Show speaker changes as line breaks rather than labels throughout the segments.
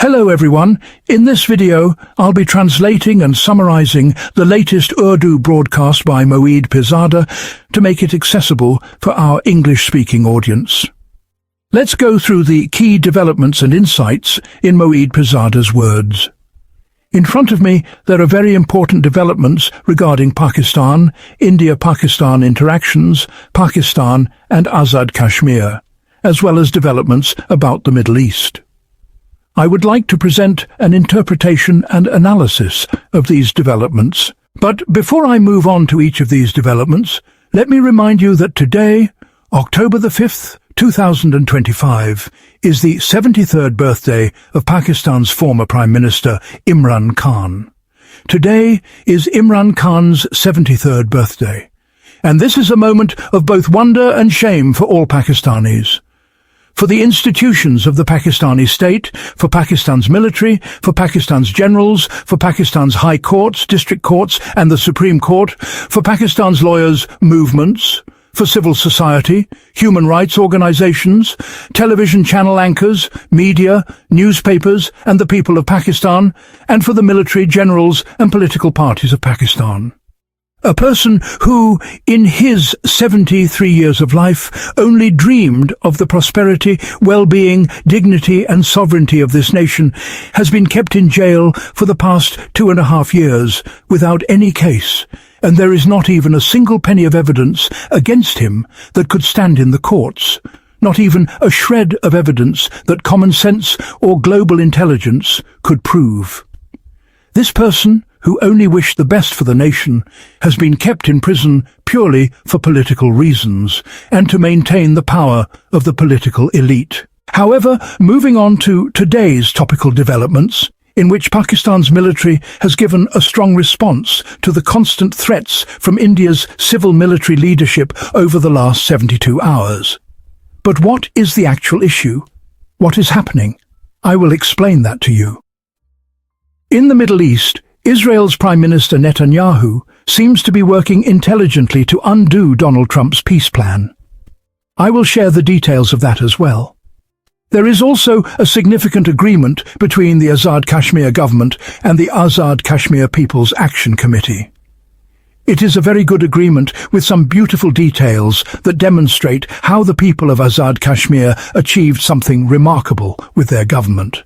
Hello everyone, in this video I'll be translating and summarizing the latest Urdu broadcast by Moeed Pirzada to make it accessible for our English-speaking audience. Let's go through the key developments and insights in Moeed Pirzada's words. In front of me there are very important developments regarding Pakistan, India-Pakistan interactions, Pakistan and Azad Kashmir, as well as developments about the Middle East. I would like to present an interpretation and analysis of these developments. But before I move on to each of these developments, let me remind you that today, October the 5th, 2025, is the 73rd birthday of Pakistan's former Prime Minister Imran Khan. Today is Imran Khan's 73rd birthday, and this is a moment of both wonder and shame for all Pakistanis. For the institutions of the Pakistani state, for Pakistan's military, for Pakistan's generals, for Pakistan's high courts, district courts and the Supreme Court, for Pakistan's lawyers, movements, for civil society, human rights organizations, television channel anchors, media, newspapers and the people of Pakistan, and for the military, generals and political parties of Pakistan. A person who, in his 73 years of life, only dreamed of the prosperity, well-being, dignity and sovereignty of this nation, has been kept in jail for the past 2.5 years without any case, and there is not even a single penny of evidence against him that could stand in the courts, not even a shred of evidence that common sense or global intelligence could prove. This person, who only wished the best for the nation, has been kept in prison purely for political reasons and to maintain the power of the political elite. However, moving on to today's topical developments, in which Pakistan's military has given a strong response to the constant threats from India's civil military leadership over the last 72 hours. But what is the actual issue? What is happening? I will explain that to you. In the Middle East, Israel's Prime Minister Netanyahu seems to be working intelligently to undo Donald Trump's peace plan. I will share the details of that as well. There is also a significant agreement between the Azad Kashmir government and the Azad Kashmir People's Action Committee. It is a very good agreement with some beautiful details that demonstrate how the people of Azad Kashmir achieved something remarkable with their government.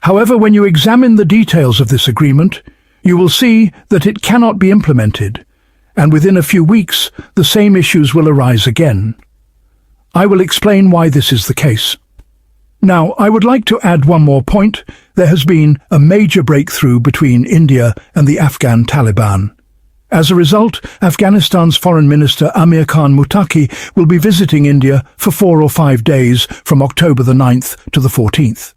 However, when you examine the details of this agreement, you will see that it cannot be implemented, and within a few weeks the same issues will arise again. I will explain why this is the case. Now, I would like to add one more point. There has been a major breakthrough between India and the Afghan Taliban. As a result, Afghanistan's Foreign Minister Amir Khan Muttaqi will be visiting India for 4 or 5 days from October the 9th to the 14th.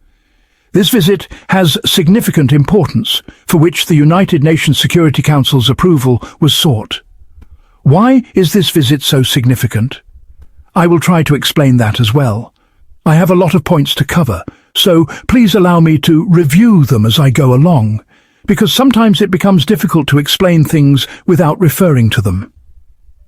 This visit has significant importance, for which the United Nations Security Council's approval was sought. Why is this visit so significant? I will try to explain that as well. I have a lot of points to cover, so please allow me to review them as I go along, because sometimes it becomes difficult to explain things without referring to them.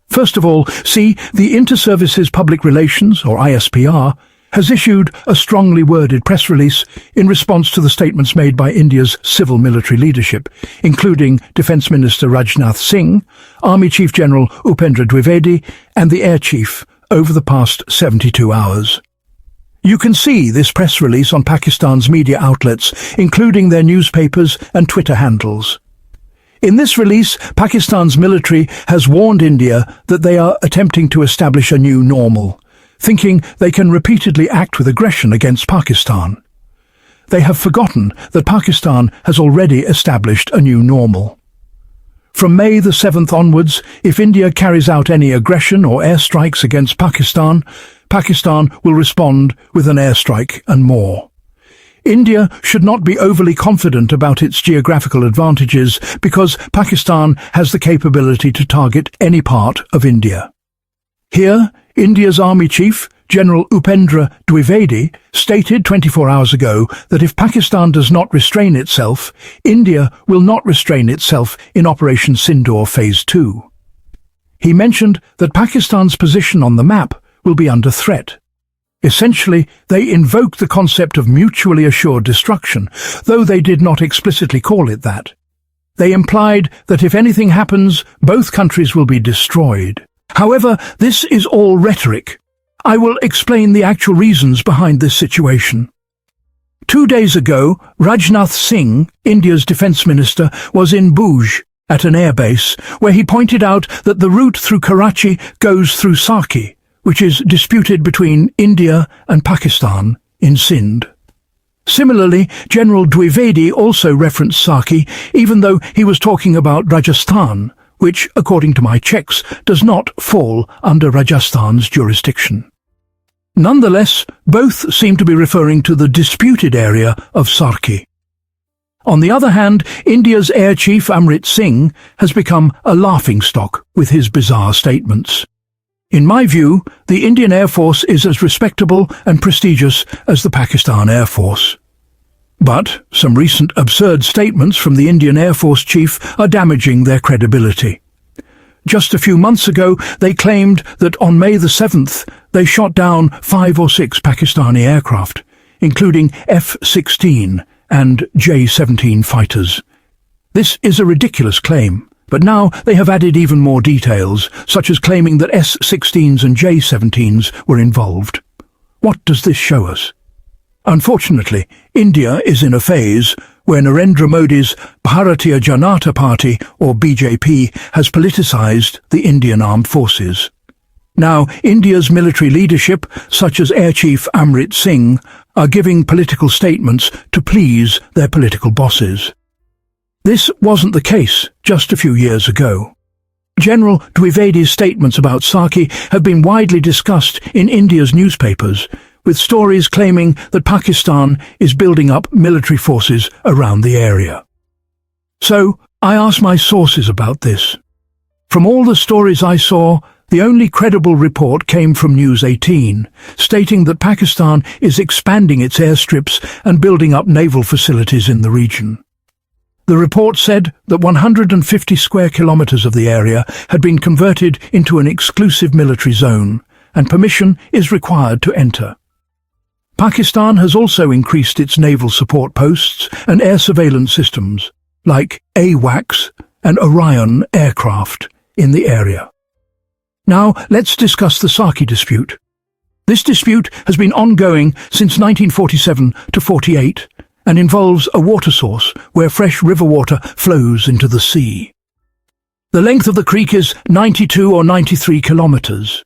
First of all, see, the Inter-Services Public Relations, or ISPR, has issued a strongly worded press release in response to the statements made by India's civil military leadership, including Defence Minister Rajnath Singh, Army Chief General Upendra Dwivedi and the Air Chief over the past 72 hours. You can see this press release on Pakistan's media outlets, including their newspapers and Twitter handles. In this release, Pakistan's military has warned India that they are attempting to establish a new normal, thinking they can repeatedly act with aggression against Pakistan. They have forgotten that Pakistan has already established a new normal. From May the 7th onwards, if India carries out any aggression or airstrikes against Pakistan, Pakistan will respond with an airstrike and more. India should not be overly confident about its geographical advantages because Pakistan has the capability to target any part of India. Here, India's Army Chief, General Upendra Dwivedi, stated 24 hours ago that if Pakistan does not restrain itself, India will not restrain itself in Operation Sindoor Phase 2. He mentioned that Pakistan's position on the map will be under threat. Essentially, they invoke the concept of mutually assured destruction, though they did not explicitly call it that. They implied that if anything happens, both countries will be destroyed. However, this is all rhetoric. I will explain the actual reasons behind this situation. 2 days ago, Rajnath Singh, India's defence minister, was in Bhuj at an airbase where he pointed out that the route through Karachi goes through Saki, which is disputed between India and Pakistan in Sindh. Similarly, General Dwivedi also referenced Saki, even though he was talking about Rajasthan, which, according to my checks, does not fall under Rajasthan's jurisdiction. Nonetheless, both seem to be referring to the disputed area of Sarki. On the other hand, India's Air Chief Amrit Singh has become a laughingstock with his bizarre statements. In my view, the Indian Air Force is as respectable and prestigious as the Pakistan Air Force. But some recent absurd statements from the Indian Air Force chief are damaging their credibility. Just a few months ago, they claimed that on May the 7th, they shot down 5 or 6 Pakistani aircraft, including F-16 and J-17 fighters. This is a ridiculous claim, but now they have added even more details, such as claiming that S-16s and J-17s were involved. What does this show us? Unfortunately, India is in a phase where Narendra Modi's Bharatiya Janata Party, or BJP, has politicized the Indian armed forces. Now, India's military leadership, such as Air Chief Amrit Singh, are giving political statements to please their political bosses. This wasn't the case just a few years ago. General Dwivedi's statements about Saki have been widely discussed in India's newspapers, with stories claiming that Pakistan is building up military forces around the area. So, I asked my sources about this. From all the stories I saw, the only credible report came from News 18, stating that Pakistan is expanding its airstrips and building up naval facilities in the region. The report said that 150 square kilometers of the area had been converted into an exclusive military zone, and permission is required to enter. Pakistan has also increased its naval support posts and air surveillance systems, like AWACS and Orion aircraft, in the area. Now, let's discuss the Saki dispute. This dispute has been ongoing since 1947 to 48 and involves a water source where fresh river water flows into the sea. The length of the creek is 92 or 93 kilometers.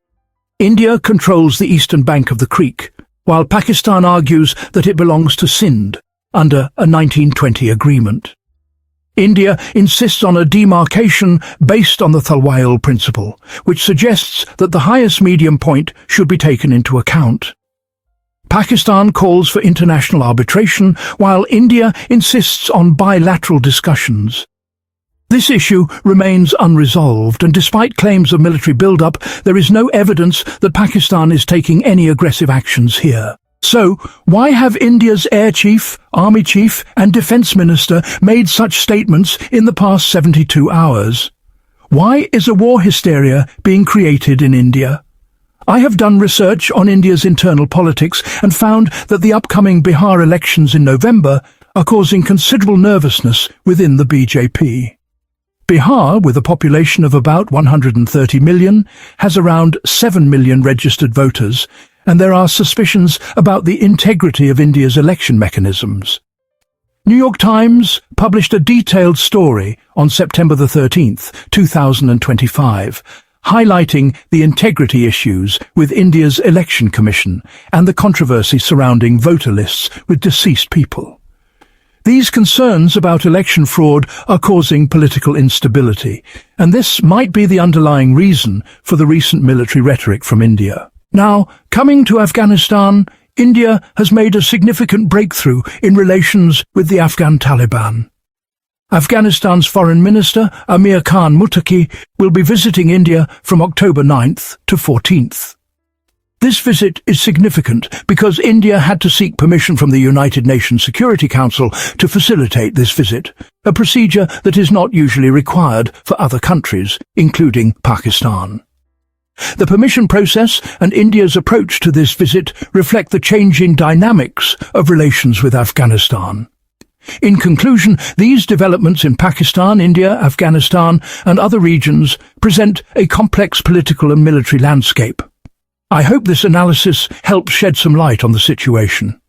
India controls the eastern bank of the creek, while Pakistan argues that it belongs to Sindh under a 1920 agreement. India insists on a demarcation based on the Thalwayl principle, which suggests that the highest medium point should be taken into account. Pakistan calls for international arbitration, while India insists on bilateral discussions. This issue remains unresolved, and despite claims of military build-up, there is no evidence that Pakistan is taking any aggressive actions here. So, why have India's Air Chief, Army Chief and Defence Minister made such statements in the past 72 hours? Why is a war hysteria being created in India? I have done research on India's internal politics and found that the upcoming Bihar elections in November are causing considerable nervousness within the BJP. Bihar, with a population of about 130 million, has around 7 million registered voters, and there are suspicions about the integrity of India's election mechanisms. New York Times published a detailed story on September the 13th, 2025, highlighting the integrity issues with India's election commission and the controversy surrounding voter lists with deceased people. These concerns about election fraud are causing political instability, and this might be the underlying reason for the recent military rhetoric from India. Now, coming to Afghanistan, India has made a significant breakthrough in relations with the Afghan Taliban. Afghanistan's Foreign Minister, Amir Khan Muttaqi, will be visiting India from October 9th to 14th. This visit is significant because India had to seek permission from the United Nations Security Council to facilitate this visit, a procedure that is not usually required for other countries, including Pakistan. The permission process and India's approach to this visit reflect the changing dynamics of relations with Afghanistan. In conclusion, these developments in Pakistan, India, Afghanistan and other regions present a complex political and military landscape. I hope this analysis helps shed some light on the situation.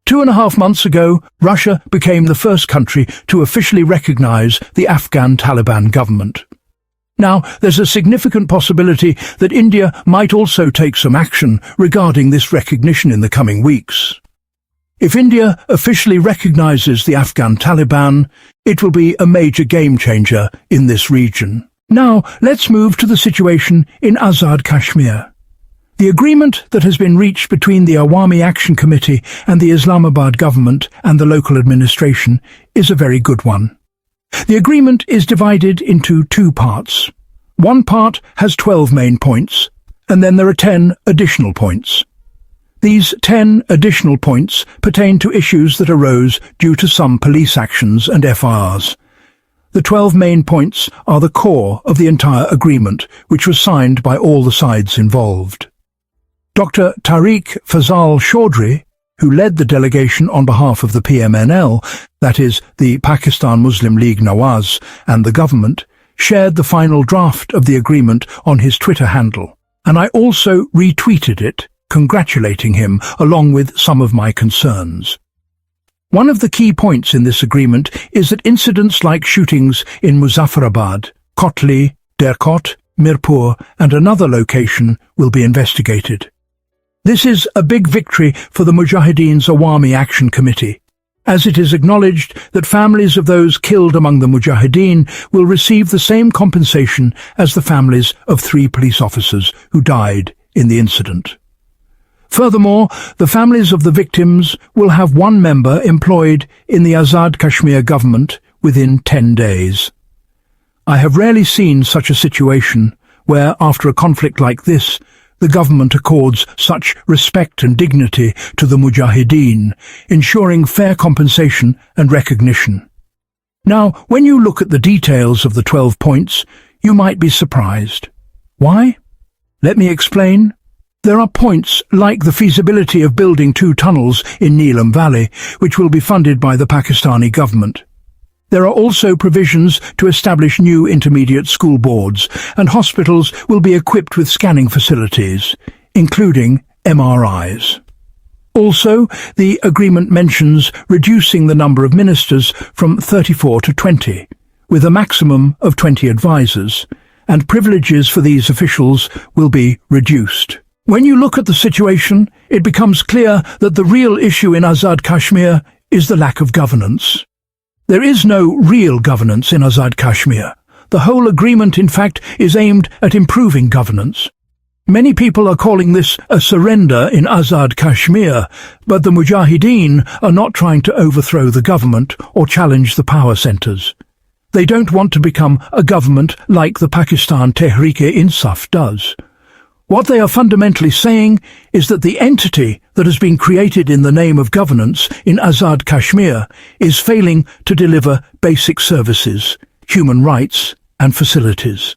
2.5 months ago, Russia became the first country to officially recognize the Afghan Taliban government. Now, there's a significant possibility that India might also take some action regarding this recognition in the coming weeks. If India officially recognizes the Afghan Taliban, it will be a major game-changer in this region. Now, let's move to the situation in Azad Kashmir. The agreement that has been reached between the Awami Action Committee and the Islamabad government and the local administration is a very good one. The agreement is divided into 2 parts. One part has 12 main points, and then there are 10 additional points. These 10 additional points pertain to issues that arose due to some police actions and FIRs. The 12 main points are the core of the entire agreement, which was signed by all the sides involved. Dr. Tariq Fazal Chaudhry, who led the delegation on behalf of the PMNL, that is, the Pakistan Muslim League Nawaz, and the government, shared the final draft of the agreement on his Twitter handle, and I also retweeted it, congratulating him along with some of my concerns. One of the key points in this agreement is that incidents like shootings in Muzaffarabad, Kotli, Derkot, Mirpur and another location will be investigated. This is a big victory for the Mujahideen's Awami Action Committee, as it is acknowledged that families of those killed among the Mujahideen will receive the same compensation as the families of 3 police officers who died in the incident. Furthermore, the families of the victims will have 1 member employed in the Azad Kashmir government within 10 days. I have rarely seen such a situation where, after a conflict like this, the government accords such respect and dignity to the Mujahideen, ensuring fair compensation and recognition. Now, when you look at the details of the 12 points, you might be surprised. Why? Let me explain. There are points like the feasibility of building 2 tunnels in Neelam Valley, which will be funded by the Pakistani government. There are also provisions to establish new intermediate school boards, and hospitals will be equipped with scanning facilities, including MRIs. Also, the agreement mentions reducing the number of ministers from 34 to 20, with a maximum of 20 advisors, and privileges for these officials will be reduced. When you look at the situation, it becomes clear that the real issue in Azad Kashmir is the lack of governance. There is no real governance in Azad Kashmir. The whole agreement, in fact, is aimed at improving governance. Many people are calling this a surrender in Azad Kashmir, but the Mujahideen are not trying to overthrow the government or challenge the power centres. They don't want to become a government like the Pakistan Tehreek-e-Insaf does. What they are fundamentally saying is that the entity that has been created in the name of governance in Azad Kashmir is failing to deliver basic services, human rights and facilities.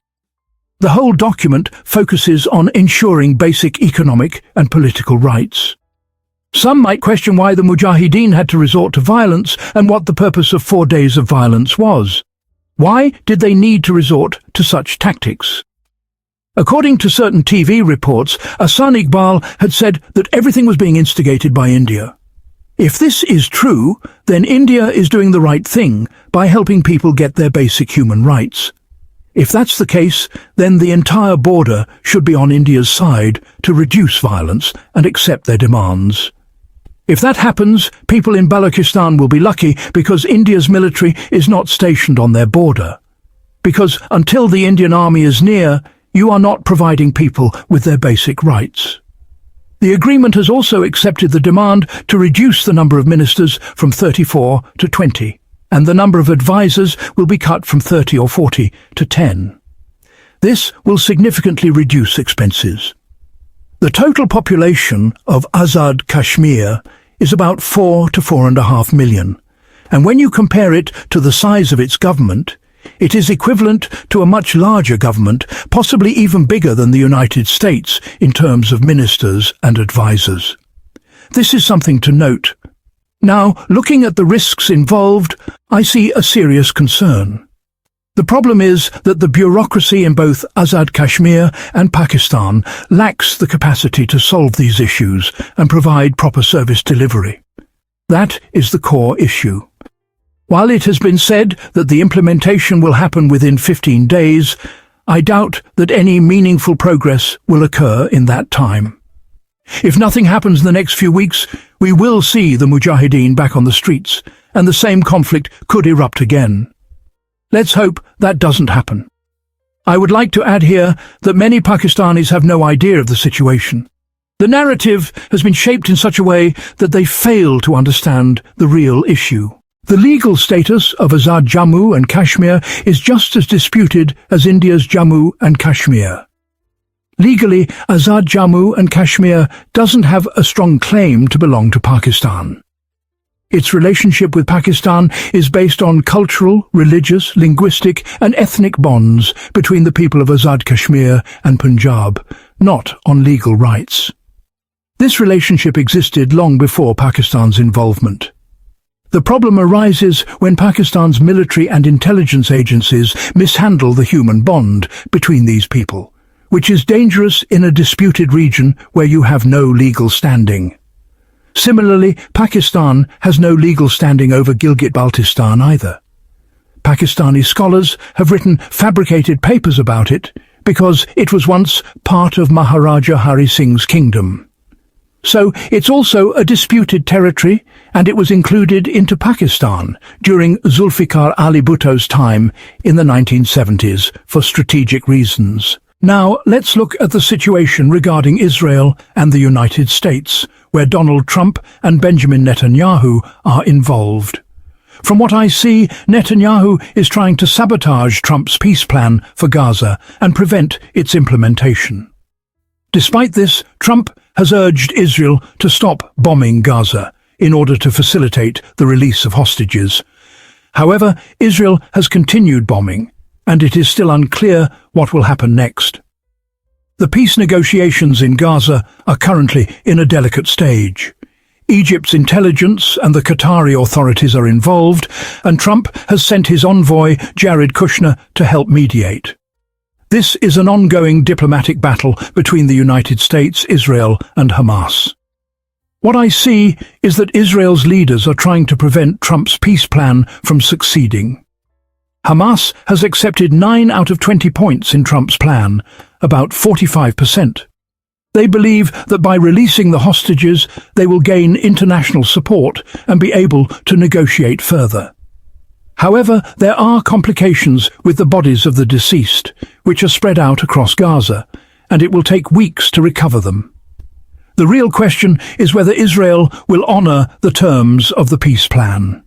The whole document focuses on ensuring basic economic and political rights. Some might question why the Mujahideen had to resort to violence and what the purpose of 4 days of violence was. Why did they need to resort to such tactics? According to certain TV reports, Iqbal had said that everything was being instigated by India. If this is true, then India is doing the right thing by helping people get their basic human rights. If that's the case, then the entire border should be on India's side to reduce violence and accept their demands. If that happens, people in Balochistan will be lucky because India's military is not stationed on their border. Because until the Indian army is near, you are not providing people with their basic rights. The agreement has also accepted the demand to reduce the number of ministers from 34 to 20, and the number of advisors will be cut from 30 or 40 to 10. This will significantly reduce expenses. The total population of Azad Kashmir is about 4 to 4.5 million, and when you compare it to the size of its government, It is equivalent to a much larger government, possibly even bigger than the United States in terms of ministers and advisors. This is something to note. Now, looking at the risks involved, I see a serious concern. The problem is that the bureaucracy in both Azad Kashmir and Pakistan lacks the capacity to solve these issues and provide proper service delivery. That is the core issue. While it has been said that the implementation will happen within 15 days, I doubt that any meaningful progress will occur in that time. If nothing happens in the next few weeks, we will see the Mujahideen back on the streets, and the same conflict could erupt again. Let's hope that doesn't happen. I would like to add here that many Pakistanis have no idea of the situation. The narrative has been shaped in such a way that they fail to understand the real issue. The legal status of Azad Jammu and Kashmir is just as disputed as India's Jammu and Kashmir. Legally, Azad Jammu and Kashmir doesn't have a strong claim to belong to Pakistan. Its relationship with Pakistan is based on cultural, religious, linguistic and ethnic bonds between the people of Azad Kashmir and Punjab, not on legal rights. This relationship existed long before Pakistan's involvement. The problem arises when Pakistan's military and intelligence agencies mishandle the human bond between these people, which is dangerous in a disputed region where you have no legal standing. Similarly, Pakistan has no legal standing over Gilgit-Baltistan either. Pakistani scholars have written fabricated papers about it because it was once part of Maharaja Hari Singh's kingdom. So it's also a disputed territory, and it was included into Pakistan during Zulfikar Ali Bhutto's time in the 1970s for strategic reasons. Now let's look at the situation regarding Israel and the United States, where Donald Trump and Benjamin Netanyahu are involved. From what I see, Netanyahu is trying to sabotage Trump's peace plan for Gaza and prevent its implementation. Despite this, Trump has urged Israel to stop bombing Gaza in order to facilitate the release of hostages. However, Israel has continued bombing, and it is still unclear what will happen next. The peace negotiations in Gaza are currently in a delicate stage. Egypt's intelligence and the Qatari authorities are involved, and Trump has sent his envoy, Jared Kushner, to help mediate. This is an ongoing diplomatic battle between the United States, Israel, and Hamas. What I see is that Israel's leaders are trying to prevent Trump's peace plan from succeeding. Hamas has accepted 9 out of 20 points in Trump's plan, about 45%. They believe that by releasing the hostages, they will gain international support and be able to negotiate further. However, there are complications with the bodies of the deceased, which are spread out across Gaza, and it will take weeks to recover them. The real question is whether Israel will honor the terms of the peace plan.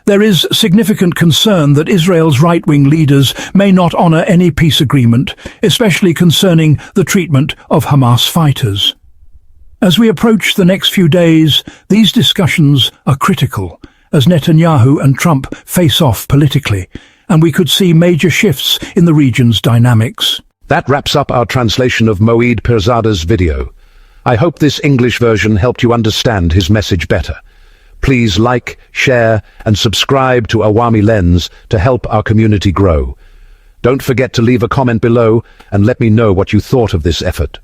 There is significant concern that Israel's right-wing leaders may not honor any peace agreement, especially concerning the treatment of Hamas fighters. As we approach the next few days, these discussions are critical, as Netanyahu and Trump face off politically, and we could see major shifts in the region's dynamics.
That wraps up our translation of Moeed Pirzada's video. I hope this English version helped you understand his message better. Please like, share, and subscribe to Awami Lens to help our community grow. Don't forget to leave a comment below and let me know what you thought of this effort.